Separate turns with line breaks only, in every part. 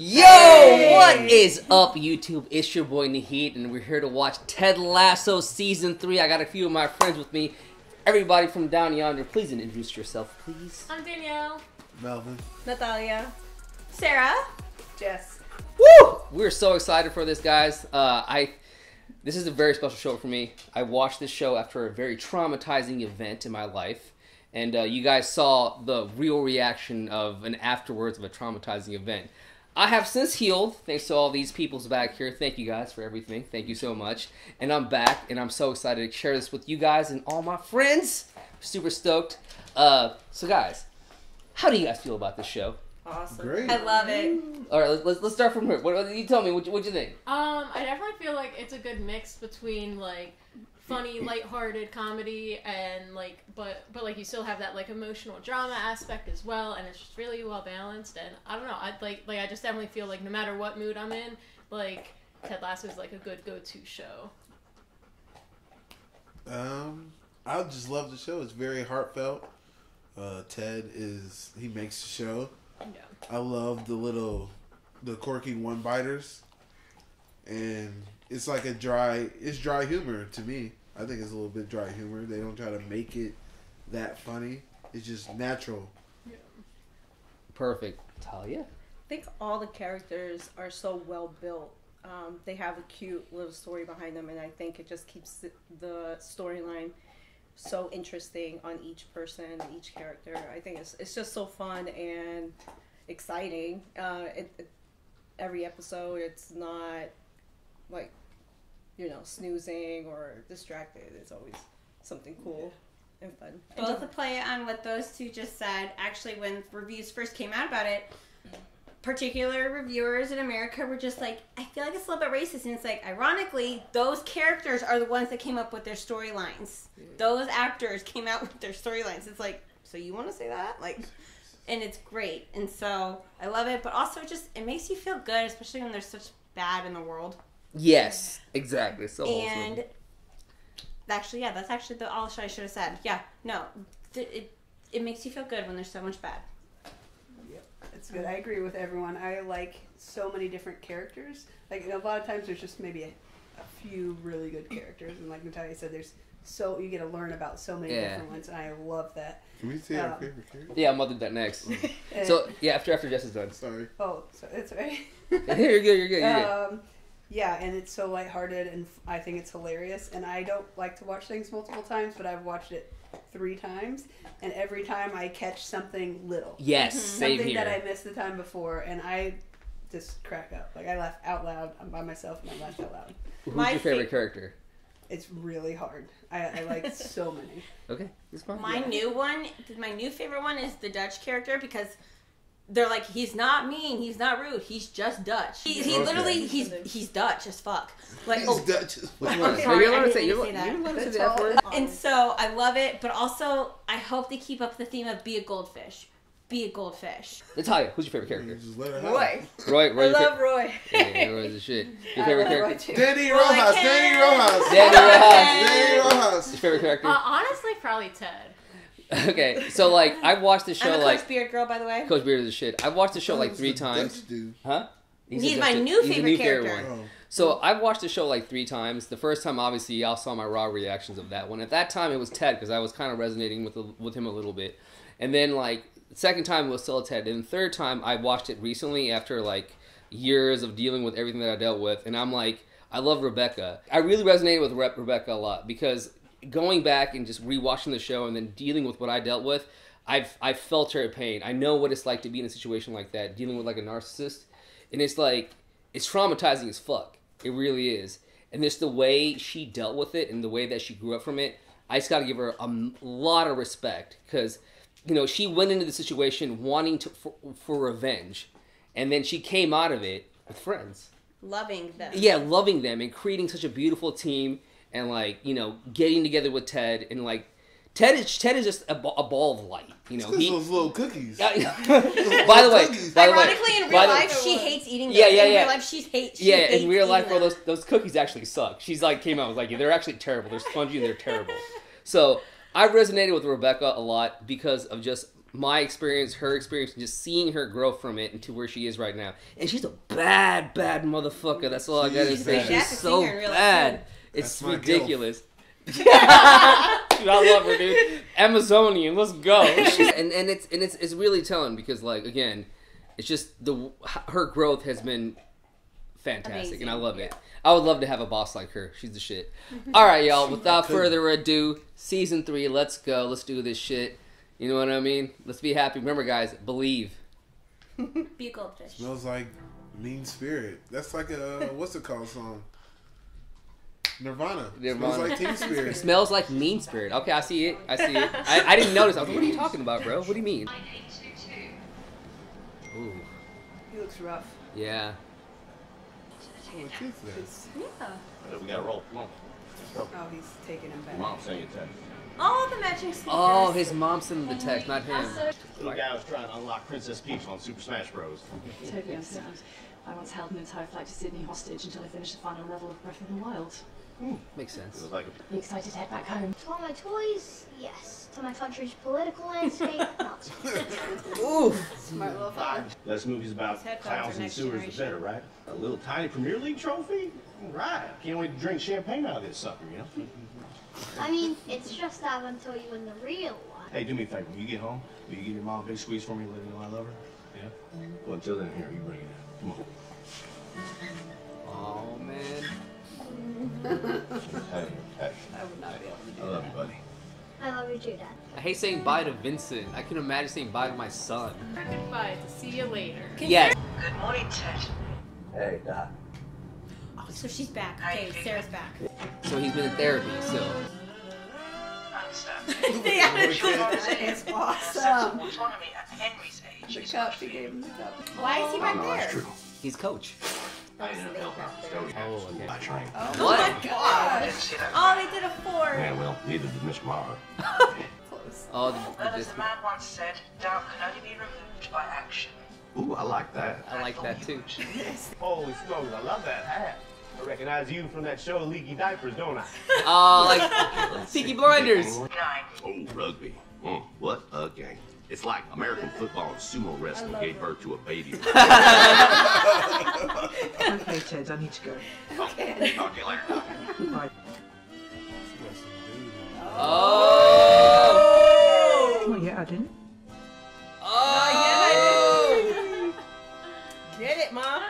Yo, hey! What is up, YouTube? It's your boy Naheed, and we're here to watch Ted Lasso Season 3. I got a few of my friends with me. Everybody from down yonder, please introduce yourself, please.
I'm Danielle.
Melvin.
Natalia. Sarah.
Jess.
Woo! We're so excited for this, guys. This is a very special show for me. I watched this show after a very traumatizing event in my life. And you guys saw the real reaction of an afterwards of a traumatizing event. I have since healed, thanks to all these peoples back here. Thank you guys for everything. Thank you so much. And I'm back, and I'm so excited to share this with you guys and all my friends. Super stoked. So guys, how do you guys feel about this show?
Awesome.
Great.
I love it.
All right, let's start from here. What you tell me? What you think?
I definitely feel like it's a good mix between like funny, lighthearted comedy and like, but like you still have that like emotional drama aspect as well, and it's just really well balanced. And I don't know, I just definitely feel like no matter what mood I'm in, like Ted Lasso is like a good go-to show.
I just love the show. It's very heartfelt. Ted he makes the show.
Yeah.
I love the quirky one-biters, and it's like dry humor to me. I think it's a little bit dry humor. They don't try to make it that funny. It's just natural.
Yeah.
Perfect. Talia?
I think all the characters are so well built. They have a cute little story behind them, and I think it just keeps the storyline so interesting on each person, each character. I think it's just so fun and exciting. Every episode, it's not like, snoozing or distracted. It's always something cool and fun.
Both to play on what those two just said, actually when reviews first came out about it, particular reviewers in America were just like, I feel like it's a little bit racist. And it's like, ironically, those characters are the ones that came up with their storylines. Those actors came out with their storylines. It's like, so you want to say that? Like, and it's great. And so I love it. But also it makes you feel good, especially when there's such bad in the world.
Yes, exactly. So
and
awesome.
Actually, yeah, that's actually all I should have said. Yeah, no, it makes you feel good when there's so much bad.
Yep, it's good. I agree with everyone. I like so many different characters. Like a lot of times, there's just maybe a few really good characters, and like Natalia said, you get to learn about so many different ones, and I love that.
Can we see our favorite character?
Yeah, I'm gonna do that next. So yeah, after Jess is done.
Sorry.
Oh, so it's right.
You're good.
Yeah, and it's so lighthearted, and I think it's hilarious. And I don't like to watch things multiple times, but I've watched it 3 times, and every time I catch something little.
Yes, same
something
here.
that I missed the time before, and I just crack up. Like I laugh out loud. I'm by myself, and I laugh out loud.
Who's your favorite character?
It's really hard. I like so many.
Okay, it's fine.
My new favorite one is the Dutch character because they're like, he's not mean, he's not rude, he's just Dutch. He's Dutch as fuck. Like,
He's Dutch.
Which one?
sorry,
You're allowed to
I
say
didn't
you're
say
allowed to say
that.
the F word.
And so I love it, but also I hope they keep up the theme of be a goldfish. Be a goldfish.
Natalia, who's your favorite character?
Just let her have
Roy.
it.
Roy.
I love Roy.
Yeah, Roy's the shit. Your favorite character?
Danny
Well,
Rojas.
I
Danny
can.
Rojas.
Danny Rojas.
Danny Rojas.
Your favorite character?
Honestly, probably Ted.
Okay, so like I've watched the show
I'm a
like
Coach Beard girl, by the way.
Coach Beard is the shit. I've watched the show like
Who's
3
the
times.
Dutch dude?
Huh?
He's
a
my
Dutch-
new
he's a
favorite character.
one.
Oh.
So I've watched the show like 3 times. The first time, obviously, y'all saw my raw reactions of that one. At that time, it was Ted because I was kind of resonating with him a little bit. And then like the second time it was still Ted. And the third time I watched it recently after like years of dealing with everything that I dealt with. And I'm like, I love Rebecca. I really resonated with Rebecca a lot because going back and just rewatching the show and then dealing with what I dealt with, I've felt her pain. I know what it's like to be in a situation like that, dealing with like a narcissist. And it's like, it's traumatizing as fuck. It really is. And just the way she dealt with it and the way that she grew up from it, I just got to give her a lot of respect because, she went into the situation wanting for revenge. And then she came out of it with friends.
Loving them.
Yeah, loving them and creating such a beautiful team and like, getting together with Ted and like, Ted is just a ball of light.
Those little cookies.
By the way,
Ironically, in real life, she hates eating them.
Yeah.
In real life, she hates
in real life,
eating
bro,
them.
those cookies actually suck. She's like, came out and was like, yeah, they're actually terrible. They're spongy and they're terrible. So I resonated with Rebecca a lot because of just my experience, her experience, and just seeing her grow from it into where she is right now. And she's a bad motherfucker. That's all I gotta say. She's so bad. It's ridiculous. I love her, dude. Amazonian, let's go. and it's really telling because, like, again, it's just her growth has been fantastic. Amazing. And I love it. I would love to have a boss like her. She's the shit. All right, y'all. Without further ado, season 3. Let's go. Let's do this shit. You know what I mean? Let's be happy. Remember, guys, believe.
Be a goldfish.
Smells like Mean Spirit. That's like a what's it called song? Nirvana. Smells like Teen Spirit.
Smells like Mean Spirit. Okay, I see it. I didn't notice. I was like, what are you talking about, bro? What do you mean? Ooh.
He looks rough.
Yeah.
Oh, the kid's there.
Yeah.
We gotta roll. Come on.
Oh, he's taking him back.
Mom sent you a text.
Oh, the matching sneakers.
Oh, his mom sent him the text, not him.
Little guy was trying to unlock Princess Peach on Super Smash Bros.
Totally understand. I once held an entire flight to Sydney hostage until I finished the final level of Breath of the Wild.
Makes sense.
It was like
Are you excited to head back home?
To all my toys, yes. To my country's political landscape, not.
Ooh.
Smart little fella.
Less movies about
His headphones
towns
are
and
next
sewers, the
generation.
better, right? A little tiny Premier League trophy? Right. Can't wait to drink champagne out of this sucker, you know?
I mean, it's just that until you win the real one.
Hey, do me a favor. When you get home, will you give your mom a big squeeze for me and let her know I love her? Yeah? Well, until then, here, you bring it in. Come on.
Oh, man.
Hey, hey.
I would not be able to do
I love you, buddy.
I love you too, Dad.
I hate saying bye to Vincent. I can imagine saying bye to my son.
Goodbye. To see you later.
Yes.
Good morning, Ted.
Hey, Doc.
Oh, so she's back. Okay, Sarah's back.
So he's been in therapy, so.
I understand.
They added
that. It's
Sense
awesome.
of autonomy at Henry's age.
The
is
cup,
good
he
for
gave
you.
him the cup.
Why is he back
No, that's
there?
true.
He's coach.
I didn't know about the story.
Oh, okay.
I trained.
Oh
What?
my
I
god.
didn't see that.
Oh, they did a 4.
Yeah, well, neither did Miss Mara.
Close.
Oh,
Well, as the man once said, doubt can only be removed by action.
Ooh, I like that.
I like that too.
Holy smokes, I love that hat. I recognize you from that show Leaky Diapers, don't I?
Oh, like Peaky Blinders.
9.
Oh, rugby. What a game. It's like American football and sumo wrestling gave birth to a baby.
Okay, Ted, I need to go.
Okay, talk to you later.
Bye.
Oh!
Not yet, I didn't.
Oh!
Get it, Mom?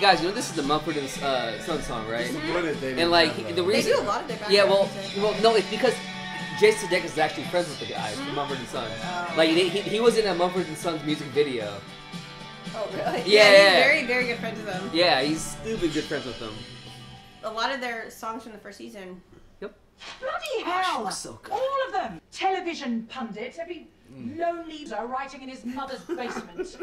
Guys, you know this is the Mumford and Son song, right? And like the
They
reason,
do a lot of their
yeah,
background
well,
music.
no, it's because Jason Sudeikis is actually friends with the guys from Mumford and Sons. Like he was in a Mumford and Sons music video.
Oh, really?
Yeah,
he's
yeah.
very, very good friends with them.
Yeah, he's stupid good friends with them.
A lot of their songs from the first season.
Bloody hell!
So good.
All of them! Television pundits, every lonely loser writing in his mother's basement.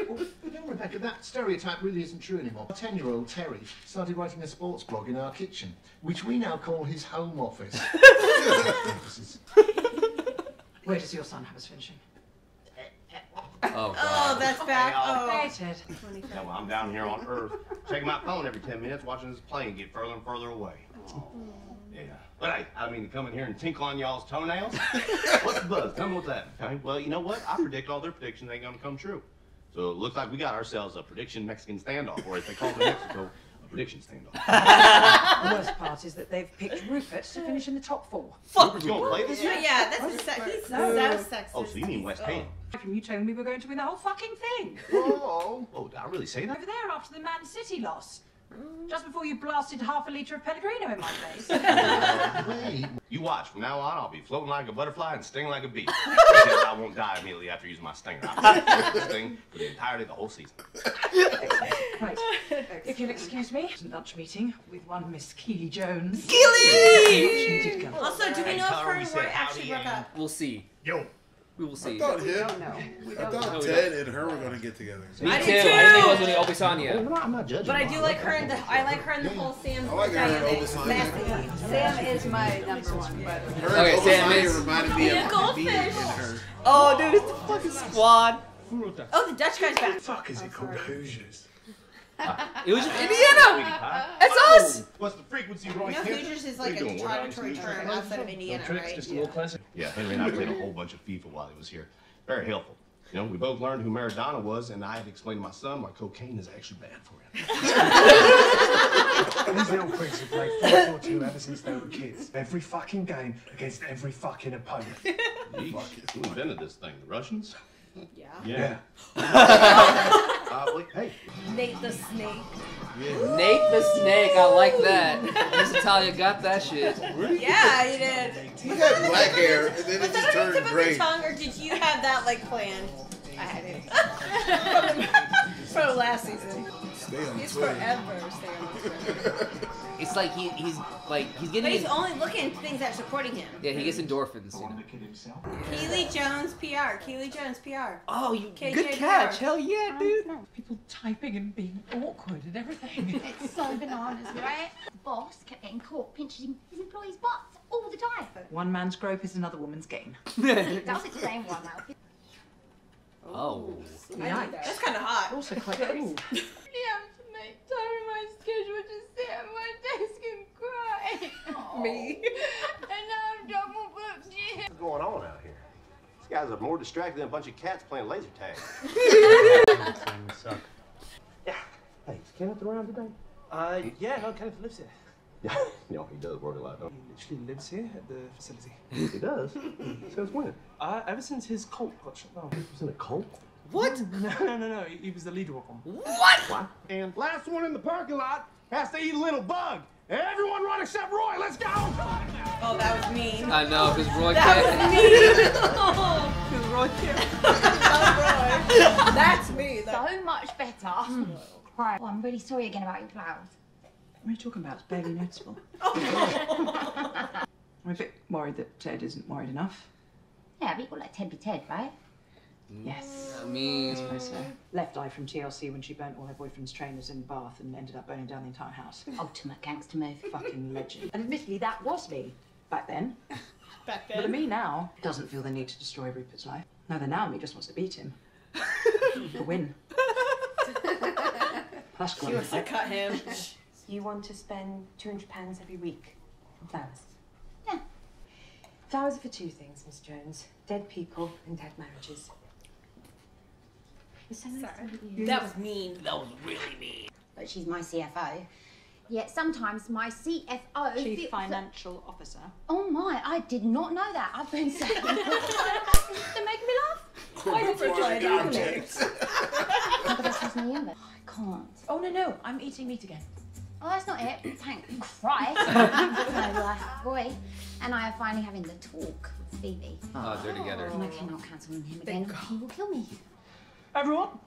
You know, Rebecca, that stereotype really isn't true anymore. 10-year-old Terry started writing a sports blog in our kitchen, which we now call his home office.
Where does your son have us finishing?
Oh,
Oh,
God.
that's back.
Hey,
Oh.
Ted.
Yeah, well, I'm down here on Earth, checking my phone every 10 minutes, watching this plane get further and further away. Yeah. But hey, I mean, to come in here and tinkle on y'all's toenails? What's the buzz? Tell me what's that, okay? Well, you know what? I predict all their predictions ain't gonna come true. So it looks like we got ourselves a prediction Mexican standoff, or as they call it in Mexico, a prediction standoff.
The worst part is that they've picked Rupert to finish in the top 4.
Rupert's gonna play this year?
Yeah, that's he's so sexist.
Oh, so you mean West Ham?
You told me we were going to win the whole fucking thing.
Oh, did I really say that?
Over there after the Man City loss. Just before you blasted half a litre of Pellegrino in my face.
Wait.
You watch, from now on, I'll be floating like a butterfly and sting like a bee. Because I won't die immediately after using my stinger. I'll sting for the entirety of the whole season.
Right. If you'll excuse me, it's a lunch meeting with one Miss Keely Jones.
Keely!
Also, do we know if her and Roy actually broke up?
We'll see.
Yo.
We will see.
I thought
We don't know. We
I
don't know.
thought
No, we
Ted and her were gonna get together.
Me
I
too.
did
I think it
too.
was when they Obisanya.
I'm not judging.
But I do
Mom.
like her and I like her and the whole Sam
I like her and
dynamic.
Obisanya.
Sam is my number one, but
Her
Okay,
and
Sam
Obisanya
is-
reminded me
Be a
of
goldfish.
me and her.
Oh, dude, it's the fucking squad.
Oh, the Dutch guy's back.
Fuck is it called? Hoosiers.
It was just Indiana. That's us.
What's the frequency, Roy?
No, Hoosiers is like a derogatory term outside of Indiana, right?
Just a little closer. Yeah, Henry and I played a whole bunch of FIFA while he was here. Very helpful. You know, we both learned who Maradona was, and I had to explain to my son why cocaine is actually bad for him.
These little pricks have played 4-4-2 ever since they were kids. Every fucking game against every fucking opponent.
Yeesh. Who invented this thing? The Russians?
Yeah.
Wait, hey.
Nate the Snake.
Yeah. Nate the Snake, I like that. Miss Italia got that shit.
Yeah, he did.
He had black hair, and then it just turned
tip of
gray.
your tongue, or did you have that like planned?
I had it. From last season.
Stay on
He's
Twitter.
forever stay on Twitter.
It's like he's getting.
But he's only looking at things that are supporting him.
Yeah, he gets endorphins. You know?
Keely Jones PR. Keely Jones PR.
Oh, you
KJ
good catch!
PR.
Hell yeah, dude.
People typing and being awkward and everything.
It's so bananas, right? The boss kept getting caught pinching his employees' butts all the time.
One man's grope is another woman's gain.
It does explain why now.
Oh.
That's kind of hot.
Also quite cool.
You have to make time in my schedule to sit at my desk and cry.
Me?
And now I'm double booked.
What's going on out here? These guys are more distracted than a bunch of cats playing laser tag. Yeah. Hey, is Kenneth around today?
Yeah, no, Kenneth lives here.
Yeah, you know, he does work a lot, don't
He literally lives here at the facility.
he? He does? Since when?
Ever since his cult got shut down.
He was in a cult?
What?
No. He was the leader of them.
What?
And last one in the parking lot has to eat a little bug. Everyone run except Roy. Let's go.
Oh, that was mean.
I know, because Roy
That
can't.
was
Roy. That's me.
So much better. Right. Well, I'm really sorry again about your blouse.
What are you talking about? It's barely noticeable. I'm a bit worried that Ted isn't worried enough.
Yeah, but you got like Ted be Ted, right?
Yes.
I mean,
I suppose so. Left eye from TLC when she burnt all her boyfriend's trainers in Bath and ended up burning down the entire house.
Ultimate gangster move.
Fucking legend. And admittedly, that was me back then.
Back
But me now doesn't feel the need to destroy Rupert's life. No, the now me just wants to beat him. To win. Plus,
She wants to cut him.
You want to spend £200 every week on flowers?
Yeah.
Flowers are for two things, Miss Jones. Dead people and dead marriages. It's so nice to meet you.
That was mean.
that was really mean.
But she's my CFO. Yet sometimes my CFO...
Chief Financial Officer.
Oh my, I did not know that. I've been saying... They make me laugh.
Why did you try to
But that's just me, but I can't.
Oh, no, I'm eating meat again.
Oh, that's not it. Thank Christ. So, Roy and I are finally having the talk with Phoebe.
Oh, they're together.
And I cannot cancel on him again. He will kill me.
Everyone,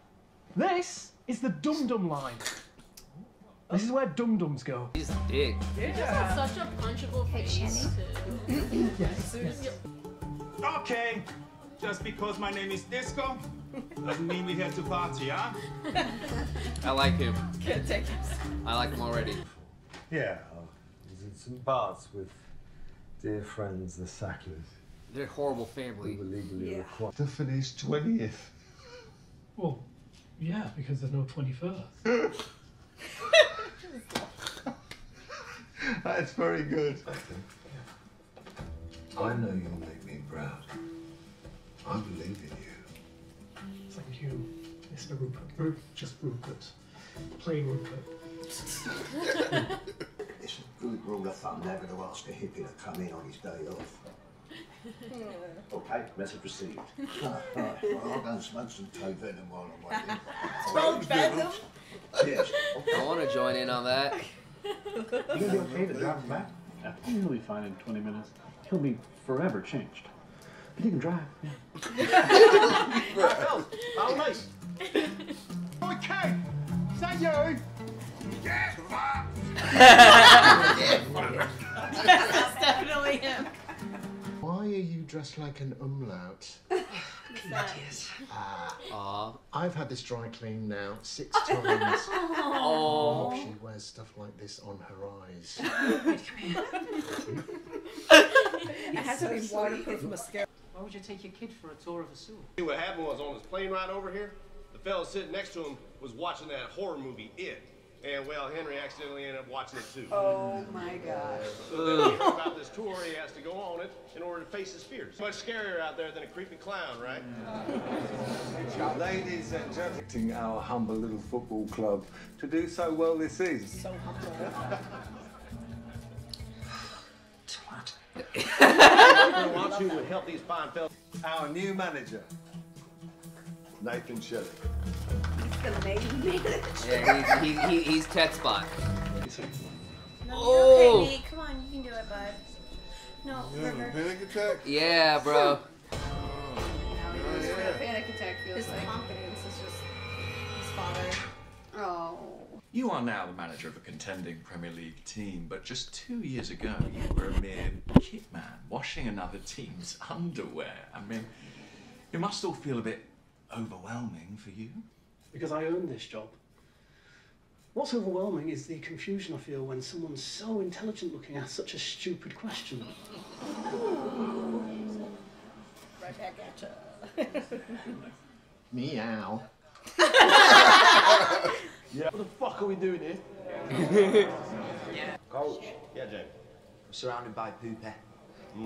this is the dum-dum line. This is where dum-dums go.
He's big.
You just have such a punchable face, too.
Yes.
Okay. Just because my name is Disco doesn't mean we're here to party, huh?
I like him.
Can't take this.
I like him already.
Yeah, I was in St. Bart's with dear friends, the Sacklers.
They're a horrible family.
We were legally required to finish 20th.
Well, yeah, because there's no 21st.
That's very good. I know you'll make me proud. I believe in you.
Thank you, Mr. Rupert. Just Rupert. Plain Rupert.
It's a good rule of thumb never to ask a hippie to come in on his day off.
Okay, message received.
Right, well, I'll go and smoke some toe venom while I'm waiting.
Toe venom?
Yes.
I want to join in on that.
You gonna be okay to drive him back?
He'll be fine in 20 minutes. He'll be forever changed. But he can drive, yeah.
How nice. Okay. Is that you? Yeah,
That's definitely him.
Why are you dressed like an umlaut? I've had this dry clean now 6 times.
Oh.
She wears stuff like this on her eyes.
It has to be waterproof mascara.
Why would you take your kid for a tour of a zoo?
See what happened was on this plane ride over here, The fellow sitting next to him was watching that horror movie, It. And, well, Henry accidentally ended up watching it, too.
Oh, my gosh.
So then he heard about this tour, he has to go on it in order to face his fears. Much scarier out there than a creepy clown, right?
Ladies and gentlemen, our humble little football club to do so well this season.
So humble.
I want you to help these fine fellas.
Our new manager, Nathan Shelley.
The main manager.
Yeah, he's Ted Spot.
No,
Oh.
you're okay, Nate. Come on, you can do it, bud. No,
You having a
River.
panic attack?
Yeah, bro.
A panic attack feels
His
like.
confidence is just his father.
Oh.
You are now the manager of a contending Premier League team, but just 2 years ago you were a mere kit man washing another team's underwear. I mean, it must all feel a bit overwhelming for you.
Because I own this job. What's overwhelming is the confusion I feel when someone so intelligent looking asks such a stupid question.
Right back at you.
Meow.
Yeah. What the fuck are we doing here?
Coach. Yeah, Jamie.
We're surrounded by Poopy.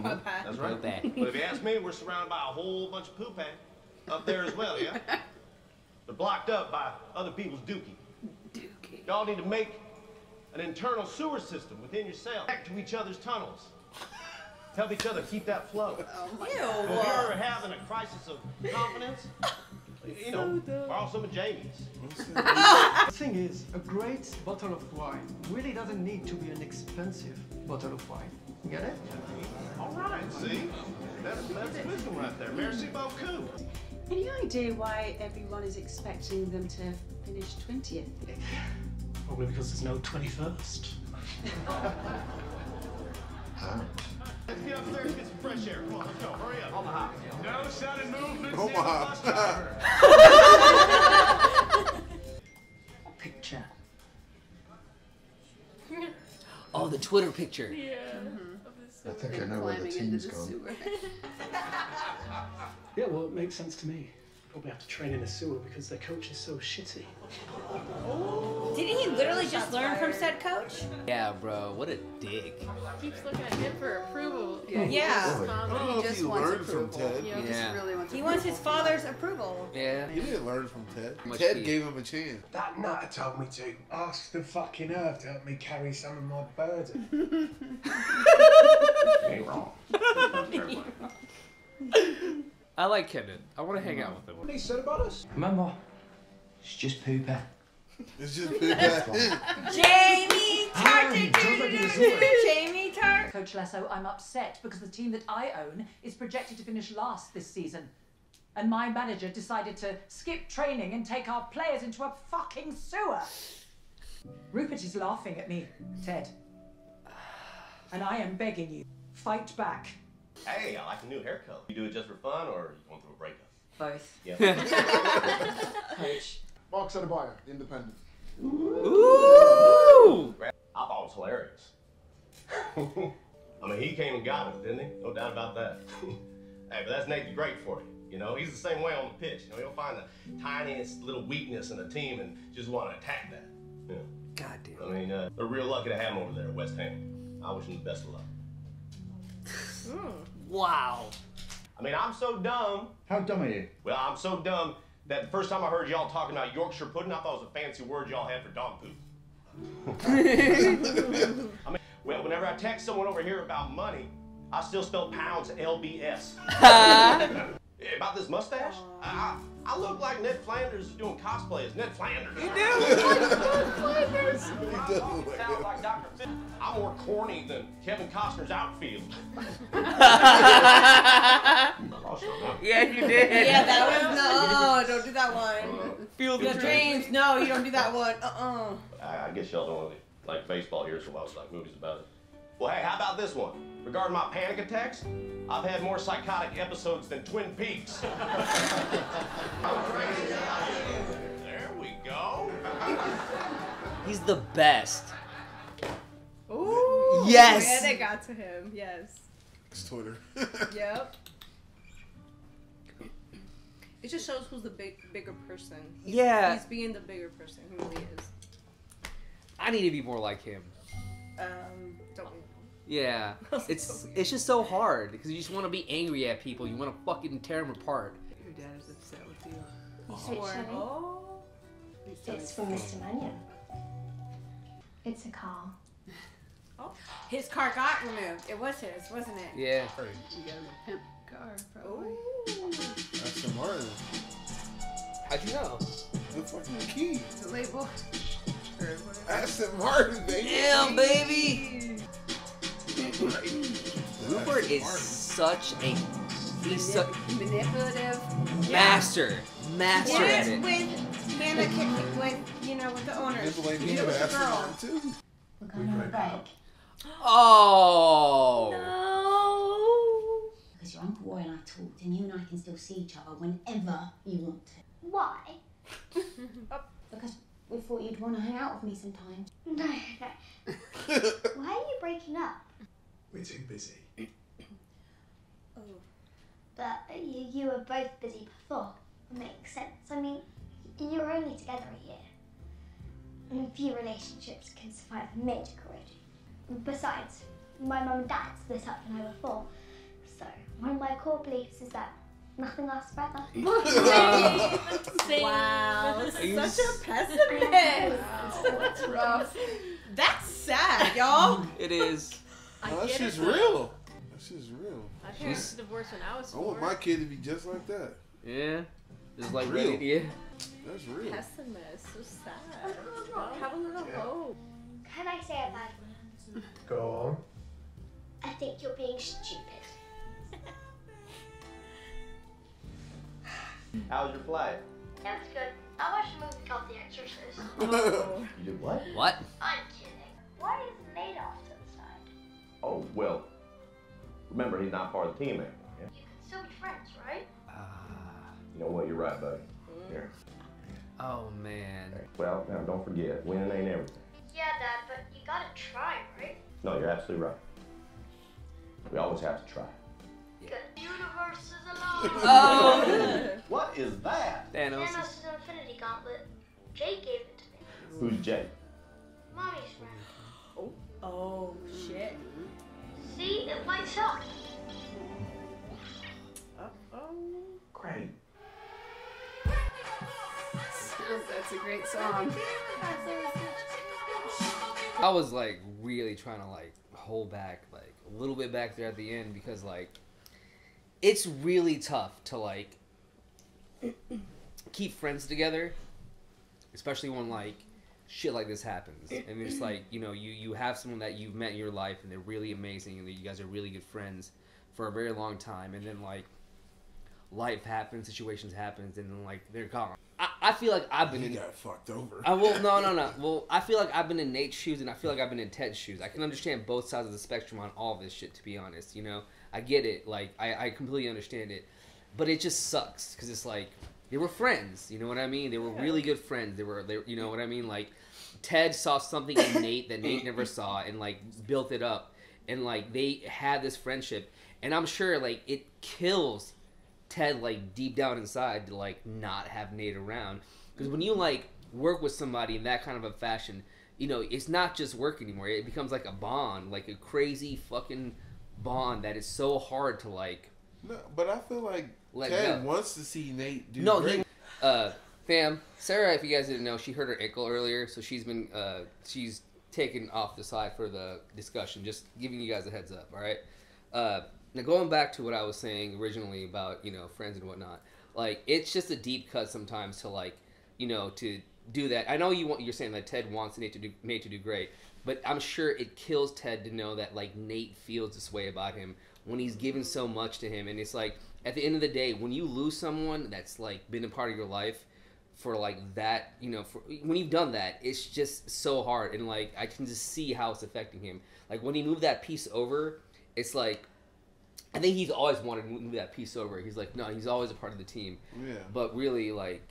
That's right. But if you ask me, we're surrounded by a whole bunch of poopy up there as well, yeah? They're blocked up by other people's dookie. Y'all need to make an internal sewer system within yourself. Back to each other's tunnels. Help each other keep that flow. If you're ever having a crisis of confidence, you know, borrow some of Jamie's.
The thing is, a great bottle of wine really doesn't need to be an expensive bottle of wine. Get it?
All right, see? That's wisdom right there. Merci beaucoup.
Any idea why everyone is expecting them to finish 20th?
Probably because there's no 21st.
Let's get upstairs and get some fresh air. Come on, let's go. Hurry up. Omaha. No sudden movements in the
Omaha.
bus driver.
Picture.
Oh, the Twitter picture.
Yeah.
I think I know where the team's gone.
Yeah, well, it makes sense to me. Probably have to train in a sewer because their coach is so shitty.
Didn't he literally just learn from said coach?
Yeah, bro. What a dick.
Keeps looking at him for approval.
Yeah.
I don't know if he learned from Ted.
Yeah.
He wants his father's approval.
Yeah.
He didn't learn from Ted.
Much
Ted
key.
gave him a chance.
That nutter told me to ask the fucking earth to help me carry some of my burden.
Ain't wrong.
I like Kenan. I want to hang out with him.
What he said about us?
Remember, it's just Poopy.
It's just
Jamie Tart. Jamie Tart.
Coach Lasso, I'm upset because the team that I own is projected to finish last this season. And my manager decided to skip training and take our players into a fucking sewer. Rupert is laughing at me, Ted. And I am begging you, fight back.
Hey, I like the new haircut. You do it just for fun, or you going through a breakup?
Both.
Yeah.
Coach.
Mark Adebayo, Independent.
Ooh!
I thought it was hilarious. I mean, he came and got it, didn't he? No doubt about that. Hey, but that's Nathan Great for you. You know, he's the same way on the pitch. You know, he'll find the tiniest little weakness in a team and just want to attack that. Yeah.
God damn.
I mean, they're real lucky to have him over there at West Ham. I wish him the best of luck.
Wow.
I mean, I'm so dumb.
How dumb are you?
Well, I'm so dumb that the first time I heard y'all talking about Yorkshire pudding, I thought it was a fancy word y'all had for dog poop. I mean, well, whenever I text someone over here about money, I still spell pounds LBS. About this mustache, I look like Ned Flanders is doing cosplay as Ned Flanders. You do? Sounds like Dr. Phil. I'm more corny than Kevin Costner's outfield.
Yeah, you did.
Yeah, that was no. Don't do that one.
Field
Your
of
dreams. No, you don't do that one.
I guess y'all don't really like baseball here, so I was like movies about it. Well, hey, how about this one? Regarding my panic attacks, I've had more psychotic episodes than Twin Peaks. There we go.
He's the best.
Ooh.
Yes.
Yeah, they got to him. Yes.
It's Twitter.
Yep. It just shows who's the bigger person.
Yeah.
He's being the bigger person. He really is.
I need to be more like him.
Don't.
Yeah, it's just so hard because you just want to be angry at people. You want to fucking tear them apart.
Your dad is upset with you.
Oh.
It's from Mr. Mannion. It's a car.
Oh, his car got removed. It was his, wasn't it?
Yeah.
You got a pimp car, probably.
Aston Martin.
How'd you know?
The fucking key.
The label.
Aston Martin, baby.
Damn, baby. Rupert is such a
manipulative
master
yes,
at it.
With Hannah, with the owners.
With
the girl.
We're going on a break.
Oh.
No. Because your Uncle Roy and I talked, and you and I can still see each other whenever you want to. Why? Because we thought you'd want to hang out with me sometimes. No, no. Why are you breaking up?
We're too busy.
Oh. But you were both busy before. It makes sense. I mean, you were only together a year. And few relationships can survive a major corrosion. Besides, my mum and dad split up when I was 4. So, one of my core beliefs is that nothing lasts forever.
Wow,
Are
such a pessimist.
That's rough.
That's sad, y'all.
It is.
Oh, that shit's real. That shit's real.
My parents divorced when I was 4.
I want my kid to be just like that.
Yeah. Just like
real.
ready, yeah.
That's real.
Pessimist, so sad. Have a little hope.
Can I say a bad one?
Go
I think you're being stupid.
How was your flight?
That was good. I watched a movie called The Exorcist.
You did what?
What?
I'm kidding. Why is Nate off to the side?
Oh, well, remember, he's not part of the team anymore. Yeah?
You can still be friends, right?
You know what? You're right, buddy. Here.
Oh, man.
Well, now don't forget, winning ain't everything.
Yeah, Dad, but you gotta try, right?
No, you're absolutely right. We always have to try.
Good. The universe is alive.
Oh.
What is that?
Thanos.
Thanos' Infinity Gauntlet. Jake gave it to me.
Who's Jake?
Mommy's friend.
Oh, shit.
See, it lights up.
Great.
That's a great song.
I was like really trying to like hold back like a little bit back there at the end because like it's really tough to like keep friends together, especially when like shit like this happens. And it's like, you know, you have someone that you've met in your life and they're really amazing and you guys are really good friends for a very long time, and then like life happens, situations happens, and then like they're gone. I feel like I've been
got fucked over.
No. Well, I feel like I've been in Nate's shoes, and I feel like I've been in Ted's shoes. I can understand both sides of the spectrum on all this shit, to be honest. You know, I get it. Like, I completely understand it, but it just sucks because it's like they were friends. You know what I mean? They were really good friends. They you know what I mean? Like, Ted saw something in Nate that Nate never saw, and like built it up, and like they had this friendship, and I'm sure like it kills Ted like deep down inside to like not have Nate around, because when you like work with somebody in that kind of a fashion, you know, it's not just work anymore. It becomes like a bond, like a crazy fucking bond that is so hard to like.
No, but I feel like Ted wants to see Nate do great.
Fam, Sarah, if you guys didn't know, she hurt her ankle earlier, so she's been she's taken off the side for the discussion. Just giving you guys a heads up, all right? Now, going back to what I was saying originally about, you know, friends and whatnot, like, it's just a deep cut sometimes to, like, you know, to do that. I know you're saying that Ted wants Nate to do great, but I'm sure it kills Ted to know that, like, Nate feels this way about him when he's given so much to him. And it's like, at the end of the day, when you lose someone that's, like, been a part of your life for, like, that, you know, when you've done that, it's just so hard. And, like, I can just see how it's affecting him. Like, when he moved that piece over, it's like, I think he's always wanted to move that piece over. He's like, no, he's always a part of the team. Yeah. But really, like,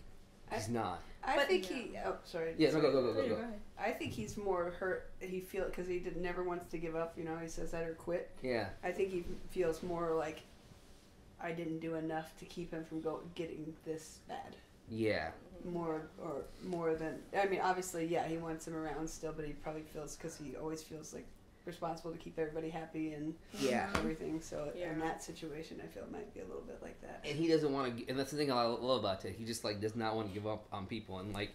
he's not.
I think he. Oh, sorry.
Yeah, no, go.
I think he's more hurt. He feels because he never wants to give up. You know, he says that or quit.
Yeah.
I think he feels more like I didn't do enough to keep him from getting this bad.
Yeah.
More than, I mean, obviously, yeah, he wants him around still, but he probably feels, because he always feels like responsible to keep everybody happy and everything. So in that situation, I feel it might be a little bit like that.
And he doesn't want to, and that's the thing I love about Ted. He just like does not want to give up on people, and like,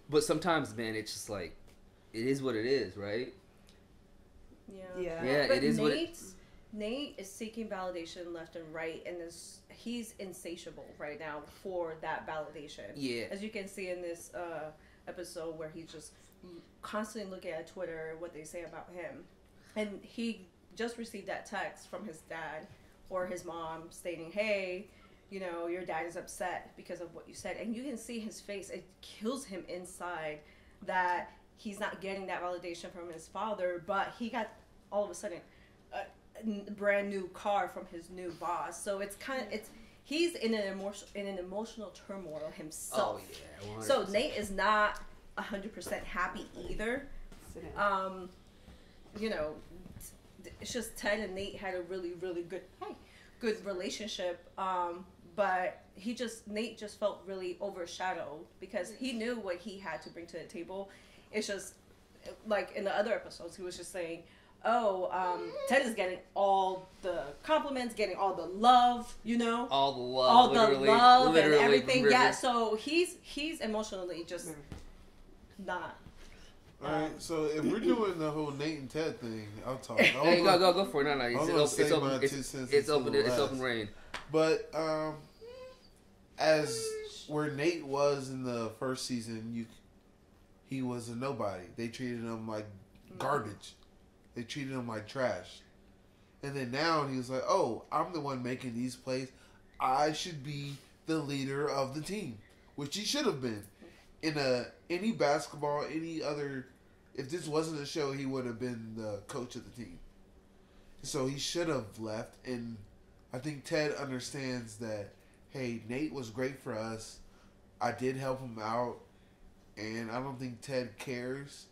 but sometimes, man, it's just like, it is what it is, right?
Yeah.
Yeah,
But
it is
Nate is seeking validation left and right, and he's insatiable right now for that validation.
Yeah.
As you can see in this episode where he's just constantly looking at Twitter, what they say about him. And he just received that text from his dad or his mom stating, hey, you know, your dad is upset because of what you said. And you can see his face. It kills him inside that he's not getting that validation from his father, but he got all of a sudden a brand new car from his new boss. So it's kind of he's in an emotional turmoil himself.
Oh yeah. 100%.
So Nate is not 100% happy either. You know, it's just Ted and Nate had a really good relationship. But Nate just felt really overshadowed because he knew what he had to bring to the table. It's just like in the other episodes, he was just saying, Ted is getting all the compliments, getting all the love, you know,
all the love,
and everything. Yeah, so he's emotionally just not.
All right, so if we're doing the whole Nate and Ted thing, I'll talk.
Hey, go for it. No, it's open. It's open reign.
But as where Nate was in the first season, he was a nobody. They treated him like garbage. They treated him like trash. And then now he was like, oh, I'm the one making these plays. I should be the leader of the team, which he should have been. In any basketball, any other, if this wasn't a show, he would have been the coach of the team. So he should have left. And I think Ted understands that, hey, Nate was great for us. I did help him out. And I don't think Ted cares.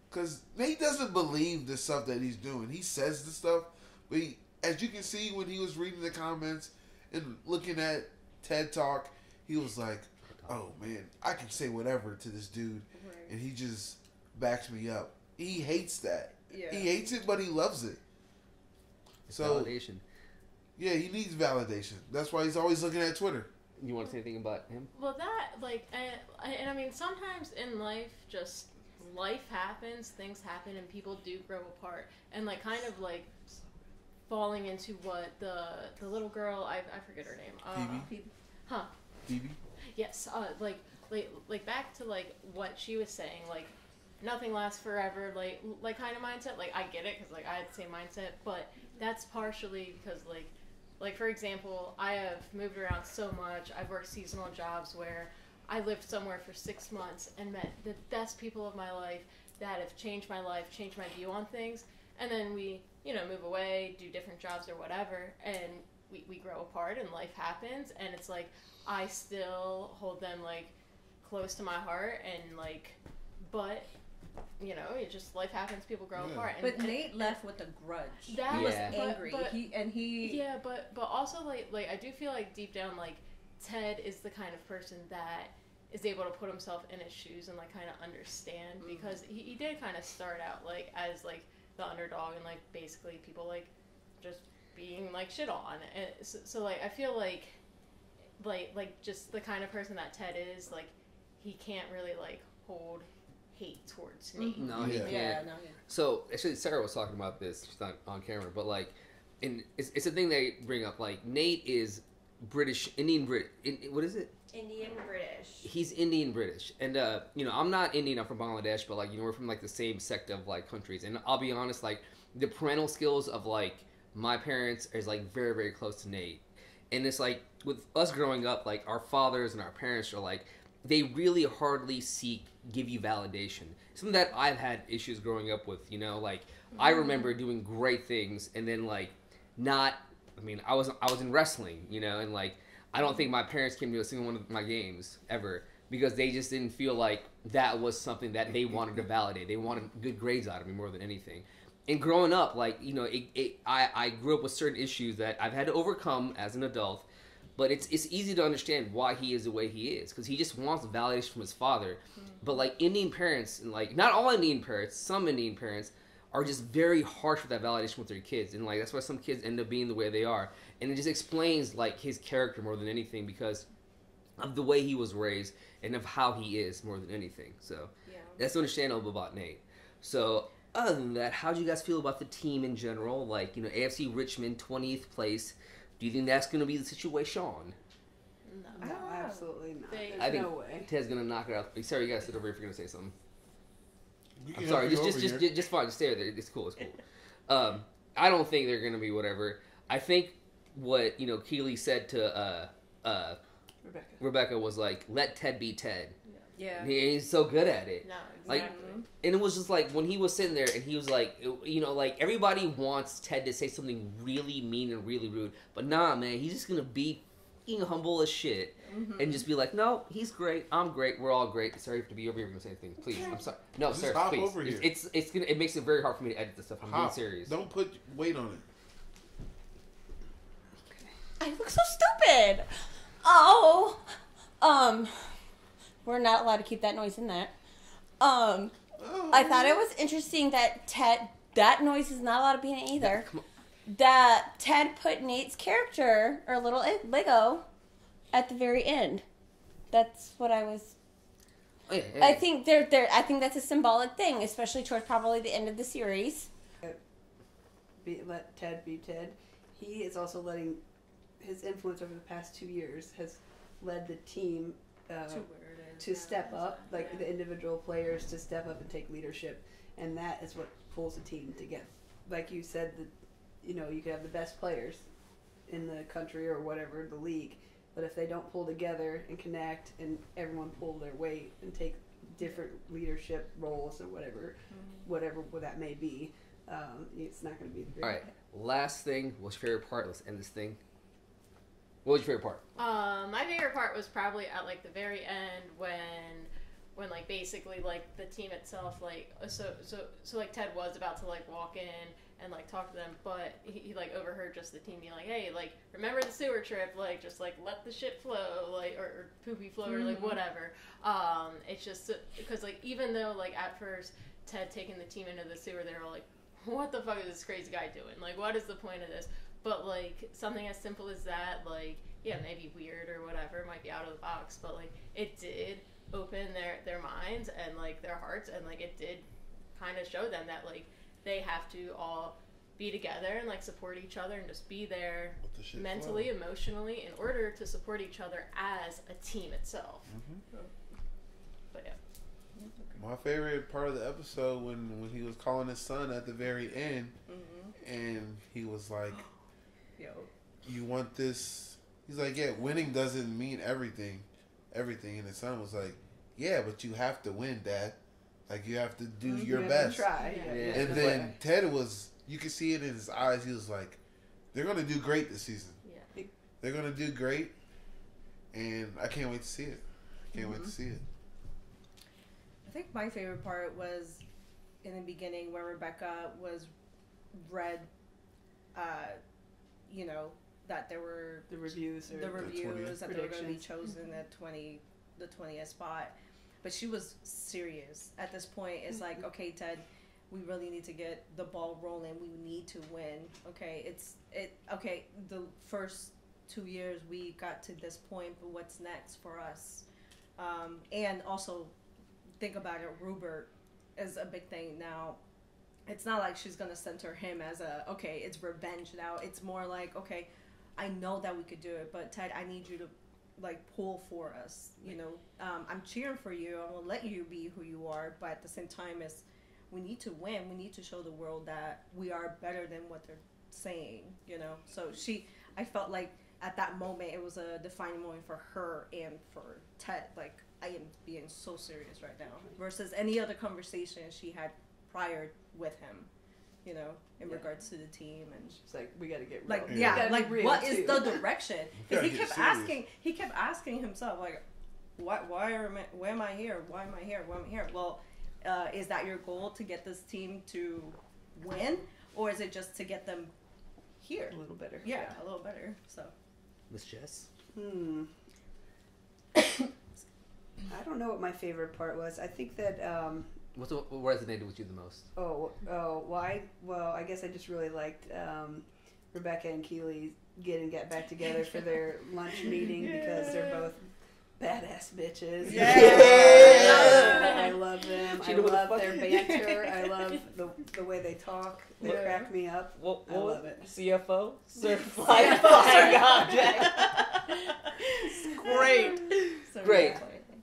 Because Nate doesn't believe the stuff that he's doing. He says the stuff. But as you can see when he was reading the comments and looking at TED Talk, he was like, oh, man, I can say whatever to this dude. Right. And he just backs me up. He hates that. Yeah. He hates it, but he loves it.
It's validation.
Yeah, he needs validation. That's why he's always looking at Twitter.
You want to say anything about him?
Well, that, like, and I mean, sometimes in life, just life happens, things happen, and people do grow apart. And, like, kind of, like, falling into what the little girl, I forget her name.
Phoebe?
Huh?
Phoebe?
Yes, like back to, like, what she was saying, like, nothing lasts forever, like kind of mindset. Like, I get it, because, like, I had the same mindset, but that's partially because, like, for example, I have moved around so much. I've worked seasonal jobs where I lived somewhere for 6 months and met the best people of my life that have changed my life, changed my view on things. And then we, you know, move away, do different jobs or whatever, and we grow apart and life happens. And it's like, I still hold them, like, close to my heart and, like, but... You know, it just, life happens, people grow apart.
But Nate left with a grudge.
That
he was angry.
Yeah, but also, like I do feel like deep down, like, Ted is the kind of person that is able to put himself in his shoes and, like, kind of understand, because he did kind of start out, like, as, like, the underdog and, like, basically people, like, just being, like, shit on. And so like, I feel like just the kind of person that Ted is, like, he can't really, like, hold hate towards Nate.
No, he can't.
Yeah,
So actually, Sarah was talking about this. She's not on camera, but like, it's a thing they bring up. Like, Nate is British, Indian British. What is it?
Indian British.
He's Indian British, and you know, I'm not Indian. I'm from Bangladesh, but like, you know, we're from like the same sect of like countries. And I'll be honest, like, the parental skills of like my parents is like very, very close to Nate. And it's like with us growing up, like our fathers and our parents are like, they really hardly give you validation. Something that I've had issues growing up with, you know, like I remember doing great things and then like not, I mean, I was in wrestling, you know, and like, I don't think my parents came to a single one of my games ever because they just didn't feel like that was something that they wanted to validate. They wanted good grades out of me more than anything. And growing up, like, you know, I grew up with certain issues that I've had to overcome as an adult. But it's easy to understand why he is the way he is, because he just wants validation from his father. But like Indian parents, and like not all Indian parents, some Indian parents are just very harsh with that validation with their kids, and like that's why some kids end up being the way they are. And it just explains like his character more than anything, because of the way he was raised and of how he is more than anything. So that's understandable about Nate. So other than that, how do you guys feel about the team in general? Like, you know, AFC Richmond 20th place. Do you think that's going to be the situation?
No, absolutely not. There's
I think
no way.
Ted's going to knock it out. Sorry, you guys sit over here if you're going to say something.
We
I'm
can
sorry,
help you
just
over here.
fine. Just stay there. It's cool. It's cool. I don't think they're going to be whatever. I think what, you know, Keely said to Rebecca was like, let Ted be Ted.
Yeah.
He's so good at it.
No,
Like,
exactly.
and it was just like when he was sitting there and he was like, you know, like everybody wants Ted to say something really mean and really rude, but nah, man, he's just gonna be fucking humble as shit and just be like, no, he's great, I'm great, we're all great. Sorry to be over here gonna say anything, please. I'm sorry. No,
Just
sir,
hop
please.
over here.
It's gonna, it makes it very hard for me to edit this stuff. I'm being
Hop.
serious.
Don't put weight on it.
I look so stupid. Oh, we're not allowed to keep that noise in there. I thought it was interesting that that noise is not allowed to be in it either. That Ted put Nate's character, or little Lego, at the very end. That's what I was.
Oh, yeah.
I think I think that's a symbolic thing, especially towards probably the end of the series.
Let Ted be Ted. He is also letting his influence over the past 2 years has led the team to step up, like the individual players to step up and take leadership, and that is what pulls a team together. Like you said, you know, you could have the best players in the country or whatever, the league, but if they don't pull together and connect and everyone pull their weight and take different leadership roles or whatever that may be, it's not going to be the great.
All right, last thing. What's your favorite part? Let's end this thing. What was your favorite part?
My favorite part was probably at like the very end when like basically like the team itself, like so like Ted was about to like walk in and like talk to them, but he like overheard just the team being like, hey, like remember the sewer trip, like just like let the shit flow, like or poopy flow or like whatever. It's just because like even though like at first Ted taking the team into the sewer, they were all like, what the fuck is this crazy guy doing? Like, what is the point of this? But, like, something as simple as that, like, yeah, maybe weird or whatever, might be out of the box, but, like, it did open their minds and, like, their hearts, and, like, it did kind of show them that, like, they have to all be together and, like, support each other and just be there mentally, emotionally, in order to support each other as a team itself. But, yeah.
My favorite part of the episode when he was calling his son at the very end, and he was like, you want this? He's like, yeah, winning doesn't mean everything. And his son was like, yeah, but you have to win, Dad. Like, you have to do your best.
Try.
Yeah. And then Ted was, you could see it in his eyes. He was like, they're going to do great this season.
Yeah.
They're going to do great. And I can't wait to see it. Can't wait to see it.
I think my favorite part was in the beginning where Rebecca was read, you know, that there were
the reviews
that they were going to be chosen at the 20th spot, but she was serious at this point. It's like, okay, Ted, we really need to get the ball rolling. We need to win. Okay, okay. The first 2 years we got to this point, but what's next for us? And also think about it, Rupert is a big thing now. It's not like she's gonna center him as okay, it's revenge now. It's more like, okay, I know that we could do it, but Ted, I need you to like pull for us. You know, I'm cheering for you. I will let you be who you are, but at the same time, we need to win. We need to show the world that we are better than what they're saying. You know, so I felt like at that moment it was a defining moment for her and for Ted. Like, I am being so serious right now versus any other conversation she had prior with him, you know, in regards to the team. And
she's like, we got to get real.
Like, yeah, like what is the direction? Because he kept asking himself, like, why am I here? Why am I here? Well, is that your goal, to get this team to win, or is it just to get them here?
A little better.
Yeah, a little better. So.
Miss Jess?
I don't know what my favorite part was. I think that
What resonated with you the most?
Why? Well, I guess I just really liked Rebecca and Keely get back together for their lunch meeting because they're both badass bitches.
Yeah.
I love them. I love their banter. I love the way they talk. They crack me up. I love it.
CFO? Certified Flying Object.
Great. Great.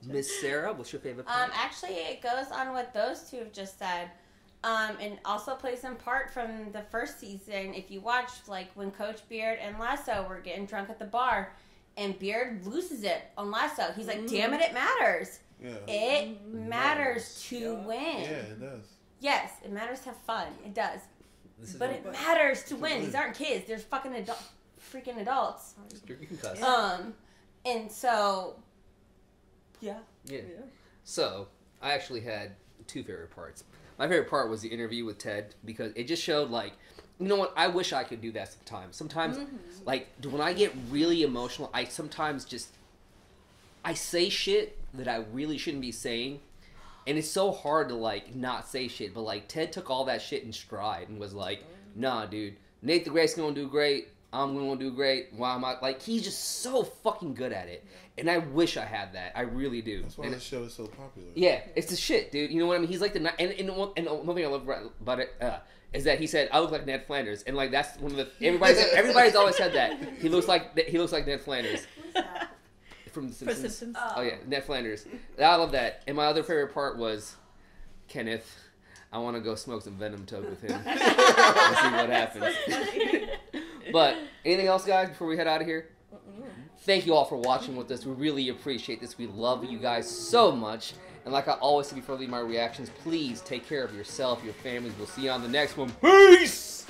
Miss Sarah, what's your favorite part?
Actually, it goes on what those two have just said. And also plays in part from the first season. If you watched, like, when Coach Beard and Lasso were getting drunk at the bar, and Beard loses it on Lasso. He's like, damn it matters.
Yeah.
It matters to win.
Yeah, it does.
Yes, it matters to have fun. It does. But it
what-
matters to win. These aren't kids. They're fucking freaking adults.
You can cuss.
And so, yeah.
So, I actually had two favorite parts. My favorite part was the interview with Ted because it just showed, like, you know what? I wish I could do that sometimes. Sometimes, like, when I get really emotional, I sometimes I say shit that I really shouldn't be saying. And it's so hard to, like, not say shit. But, like, Ted took all that shit in stride and was like, nah, dude. Nate the Great's gonna do great. I'm gonna do great. Why am I? Like, he's just so fucking good at it. And I wish I had that. I really do.
That's why this show is so popular.
Yeah, it's the shit, dude. You know what I mean? He's like the... And one thing I love about it is that he said, I look like Ned Flanders. And, like, that's one of the... Everybody's always said that. He looks like Ned Flanders. From The Simpsons. Oh, yeah, Ned Flanders. I love that. And my other favorite part was Kenneth. I want to go smoke some Venom Tug with him and see what happens. But anything else, guys, before we head out of here? Thank you all for watching with us. We really appreciate this. We love you guys so much. And like I always say before I leave my reactions, please take care of yourself, your families. We'll see you on the next one. Peace!